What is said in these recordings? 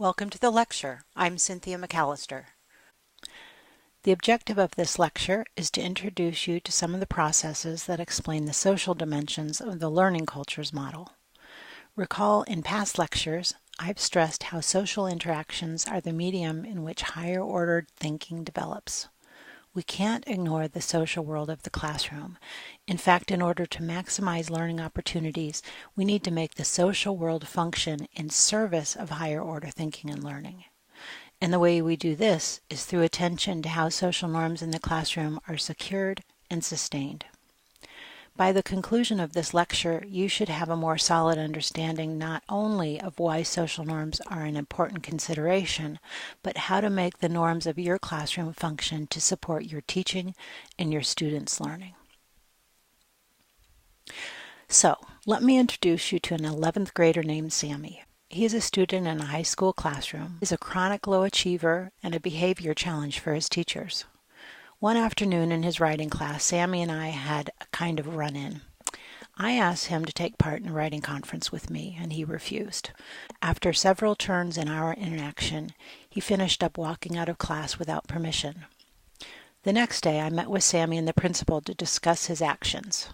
Welcome to the lecture. I'm Cynthia McAllister. The objective of this lecture is to introduce you to some of the processes that explain the social dimensions of the learning cultures model. Recall in past lectures, I've stressed how social interactions are the medium in which higher-ordered thinking develops. We can't ignore the social world of the classroom. In fact, in order to maximize learning opportunities, we need to make the social world function in service of higher order thinking and learning. And the way we do this is through attention to how social norms in the classroom are secured and sustained. By the conclusion of this lecture, you should have a more solid understanding not only of why social norms are an important consideration, but how to make the norms of your classroom function to support your teaching and your students' learning. So, let me introduce you to an 11th grader named Sammy. He is a student in a high school classroom. He is a chronic low achiever and a behavior challenge for his teachers. One afternoon in his writing class, Sammy and I had a kind of run-in. I asked him to take part in a writing conference with me, and he refused. After several turns in our interaction, he finished up walking out of class without permission. The next day, I met with Sammy and the principal to discuss his actions.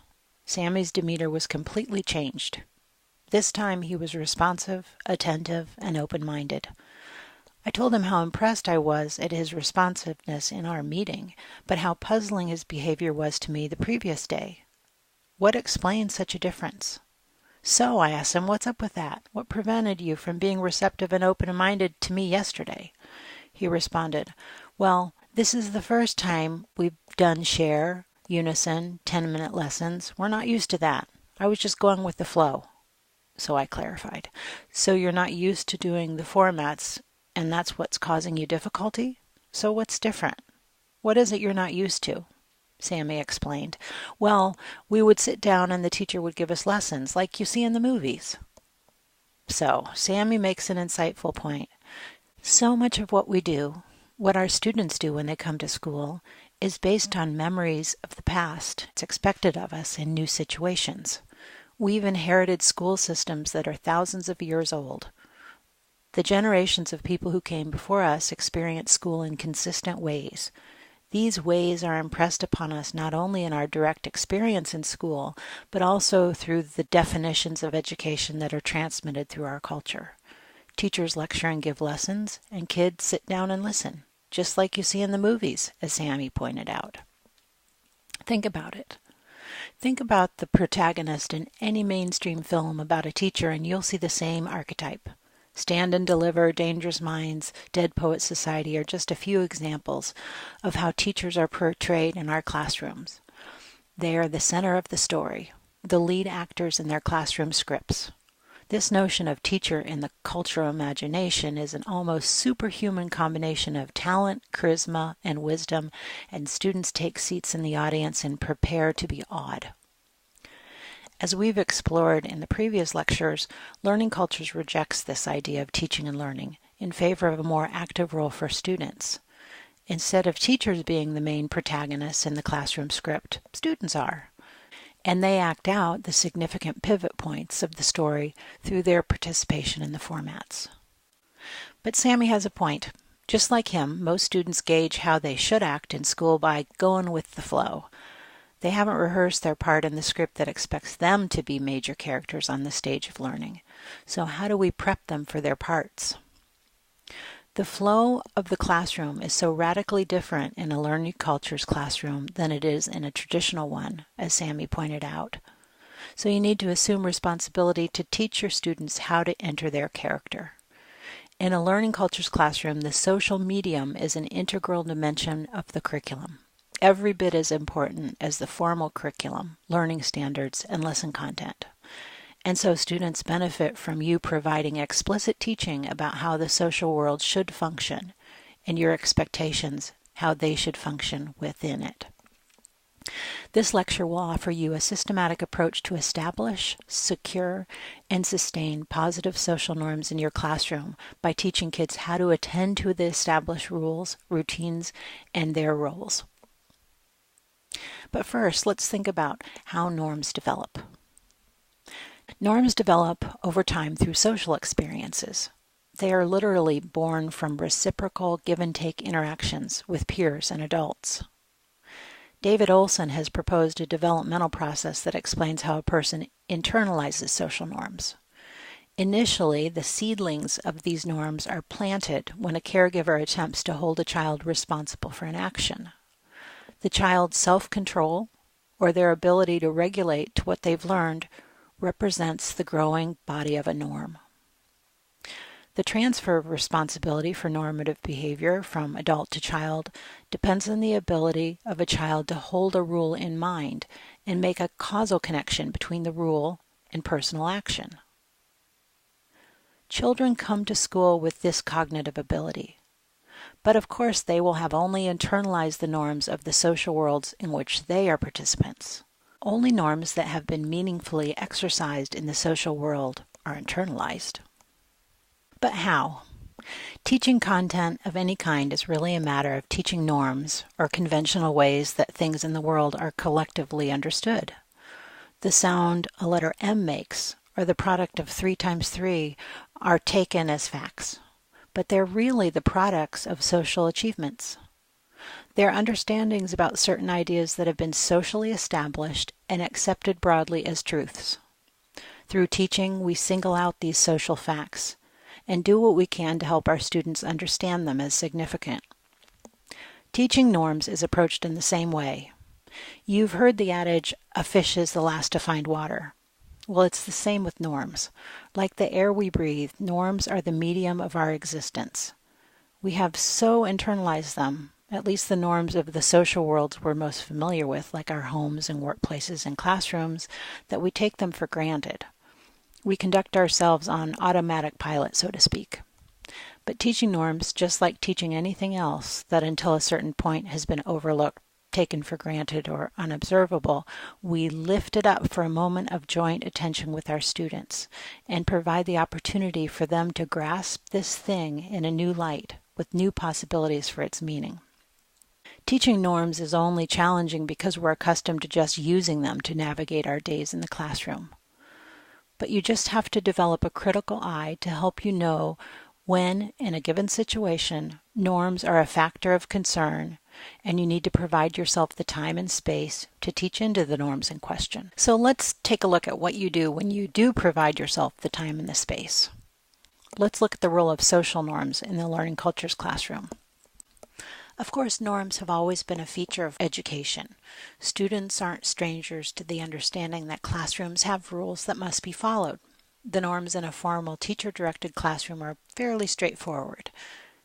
Sammy's demeanor was completely changed. This time he was responsive, attentive, and open-minded. I told him how impressed I was at his responsiveness in our meeting, but how puzzling his behavior was to me the previous day. What explains such a difference? So, I asked him, what's up with that? What prevented you from being receptive and open-minded to me yesterday? He responded, well, this is the first time we've done share, unison, 10-minute lessons. We're not used to that. I was just going with the flow. So I clarified. So you're not used to doing the formats, and that's what's causing you difficulty? So what's different? What is it you're not used to? Sammy explained. Well, we would sit down and the teacher would give us lessons like you see in the movies. So, Sammy makes an insightful point. So much of what we do, what our students do when they come to school, is based on memories of the past. It's expected of us in new situations. We've inherited school systems that are thousands of years old. The generations of people who came before us experienced school in consistent ways. These ways are impressed upon us not only in our direct experience in school, but also through the definitions of education that are transmitted through our culture. Teachers lecture and give lessons, and kids sit down and listen, just like you see in the movies, as Sammy pointed out. Think about it. Think about the protagonist in any mainstream film about a teacher, and you'll see the same archetype. Stand and Deliver, Dangerous Minds, Dead Poets Society are just a few examples of how teachers are portrayed in our classrooms. They are the center of the story, the lead actors in their classroom scripts. This notion of teacher in the cultural imagination is an almost superhuman combination of talent, charisma, and wisdom, and students take seats in the audience and prepare to be awed. As we've explored in the previous lectures, Learning Cultures rejects this idea of teaching and learning in favor of a more active role for students. Instead of teachers being the main protagonists in the classroom script, students are. And they act out the significant pivot points of the story through their participation in the formats. But Sammy has a point. Just like him, most students gauge how they should act in school by going with the flow. They haven't rehearsed their part in the script that expects them to be major characters on the stage of learning. So how do we prep them for their parts? The flow of the classroom is so radically different in a learning cultures classroom than it is in a traditional one, as Sammy pointed out. So you need to assume responsibility to teach your students how to enter their character. In a learning cultures classroom, the social medium is an integral dimension of the curriculum. Every bit as important as the formal curriculum, learning standards, and lesson content. And so students benefit from you providing explicit teaching about how the social world should function and your expectations, how they should function within it. This lecture will offer you a systematic approach to establish, secure, and sustain positive social norms in your classroom by teaching kids how to attend to the established rules, routines, and their roles. But first, let's think about how norms develop. Norms develop over time through social experiences. They are literally born from reciprocal give-and-take interactions with peers and adults. David Olson has proposed a developmental process that explains how a person internalizes social norms. Initially, the seedlings of these norms are planted when a caregiver attempts to hold a child responsible for an action. The child's self-control, or their ability to regulate to what they've learned, represents the growing body of a norm. The transfer of responsibility for normative behavior from adult to child depends on the ability of a child to hold a rule in mind and make a causal connection between the rule and personal action. Children come to school with this cognitive ability, but of course they will have only internalized the norms of the social worlds in which they are participants. Only norms that have been meaningfully exercised in the social world are internalized. But how? Teaching content of any kind is really a matter of teaching norms or conventional ways that things in the world are collectively understood. The sound a letter M makes, or the product of 3 times 3, are taken as facts, but they're really the products of social achievements. They're understandings about certain ideas that have been socially established and accepted broadly as truths. Through teaching, we single out these social facts and do what we can to help our students understand them as significant. Teaching norms is approached in the same way. You've heard the adage, "A fish is the last to find water." Well, it's the same with norms. Like the air we breathe, norms are the medium of our existence. We have so internalized them, at least the norms of the social worlds we're most familiar with, like our homes and workplaces and classrooms, that we take them for granted. We conduct ourselves on automatic pilot, so to speak. But teaching norms, just like teaching anything else that until a certain point has been overlooked, taken for granted, or unobservable, we lift it up for a moment of joint attention with our students and provide the opportunity for them to grasp this thing in a new light with new possibilities for its meaning. Teaching norms is only challenging because we're accustomed to just using them to navigate our days in the classroom. But you just have to develop a critical eye to help you know when, in a given situation, norms are a factor of concern, and you need to provide yourself the time and space to teach into the norms in question. So let's take a look at what you do when you do provide yourself the time and the space. Let's look at the role of social norms in the learning cultures classroom. Of course, norms have always been a feature of education. Students aren't strangers to the understanding that classrooms have rules that must be followed. The norms in a formal teacher-directed classroom are fairly straightforward.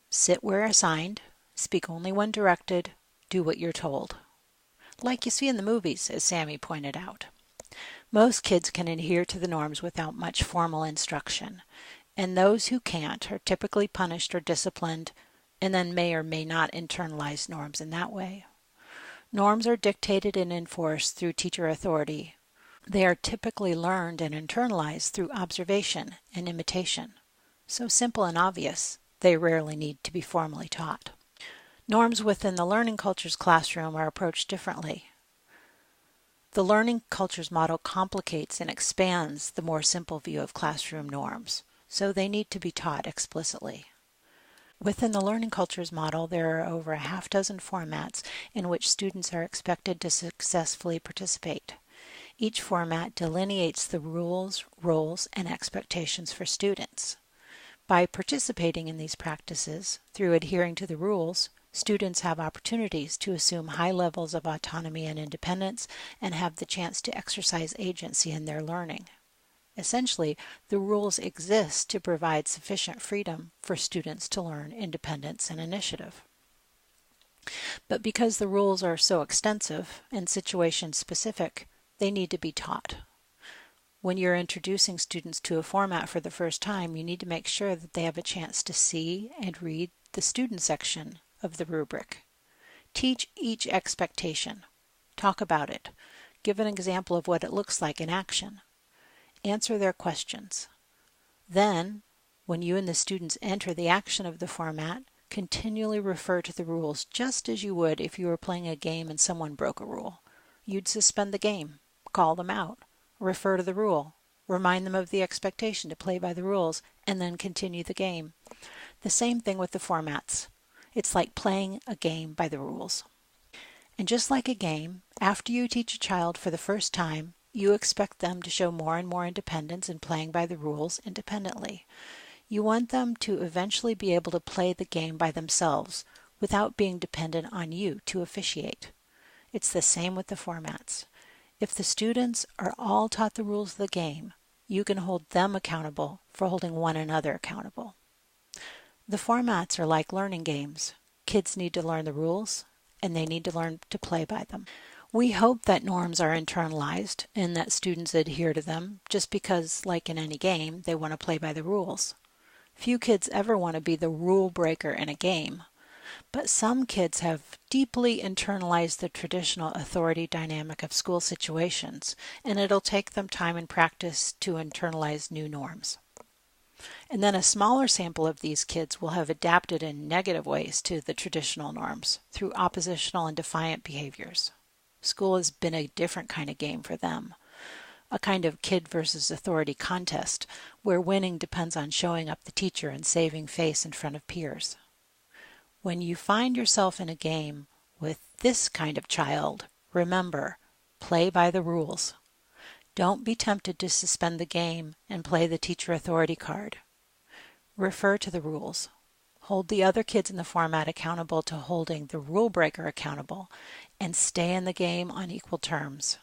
Sit where assigned, speak only when directed, do what you're told. Like you see in the movies, as Sammy pointed out. Most kids can adhere to the norms without much formal instruction, and those who can't are typically punished or disciplined, and then may or may not internalize norms in that way. Norms are dictated and enforced through teacher authority. They are typically learned and internalized through observation and imitation. So simple and obvious, they rarely need to be formally taught. Norms within the learning cultures classroom are approached differently. The learning cultures model complicates and expands the more simple view of classroom norms, so they need to be taught explicitly. Within the learning cultures model, there are over a half-dozen formats in which students are expected to successfully participate. Each format delineates the rules, roles, and expectations for students. By participating in these practices, through adhering to the rules, students have opportunities to assume high levels of autonomy and independence and have the chance to exercise agency in their learning. Essentially, the rules exist to provide sufficient freedom for students to learn independence and initiative. But because the rules are so extensive and situation-specific, they need to be taught. When you're introducing students to a format for the first time, you need to make sure that they have a chance to see and read the student section of the rubric. Teach each expectation. Talk about it. Give an example of what it looks like in action. Answer their questions. Then, when you and the students enter the action of the format, continually refer to the rules just as you would if you were playing a game and someone broke a rule. You'd suspend the game, call them out, refer to the rule, remind them of the expectation to play by the rules, and then continue the game. The same thing with the formats. It's like playing a game by the rules. And just like a game, after you teach a child for the first time, you expect them to show more and more independence in playing by the rules independently. You want them to eventually be able to play the game by themselves without being dependent on you to officiate. It's the same with the formats. If the students are all taught the rules of the game, you can hold them accountable for holding one another accountable. The formats are like learning games. Kids need to learn the rules, and they need to learn to play by them. We hope that norms are internalized and that students adhere to them just because, like in any game, they want to play by the rules. Few kids ever want to be the rule breaker in a game, but some kids have deeply internalized the traditional authority dynamic of school situations, and it'll take them time and practice to internalize new norms. And then a smaller sample of these kids will have adapted in negative ways to the traditional norms through oppositional and defiant behaviors. School has been a different kind of game for them, a kind of kid versus authority contest where winning depends on showing up the teacher and saving face in front of peers. When you find yourself in a game with this kind of child, remember, play by the rules. Don't be tempted to suspend the game and play the teacher authority card. Refer to the rules. Hold the other kids in the format accountable to holding the rule breaker accountable, and stay in the game on equal terms.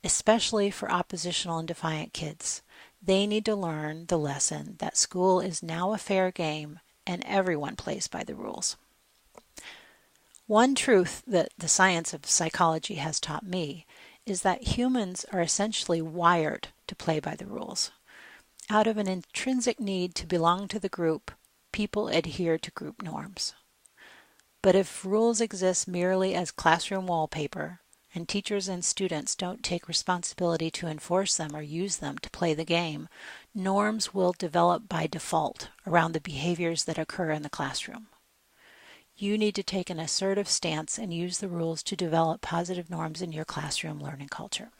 Especially for oppositional and defiant kids, they need to learn the lesson that school is now a fair game and everyone plays by the rules. One truth that the science of psychology has taught me is that humans are essentially wired to play by the rules. Out of an intrinsic need to belong to the group, people adhere to group norms. But if rules exist merely as classroom wallpaper, and teachers and students don't take responsibility to enforce them or use them to play the game, norms will develop by default around the behaviors that occur in the classroom. You need to take an assertive stance and use the rules to develop positive norms in your classroom learning culture.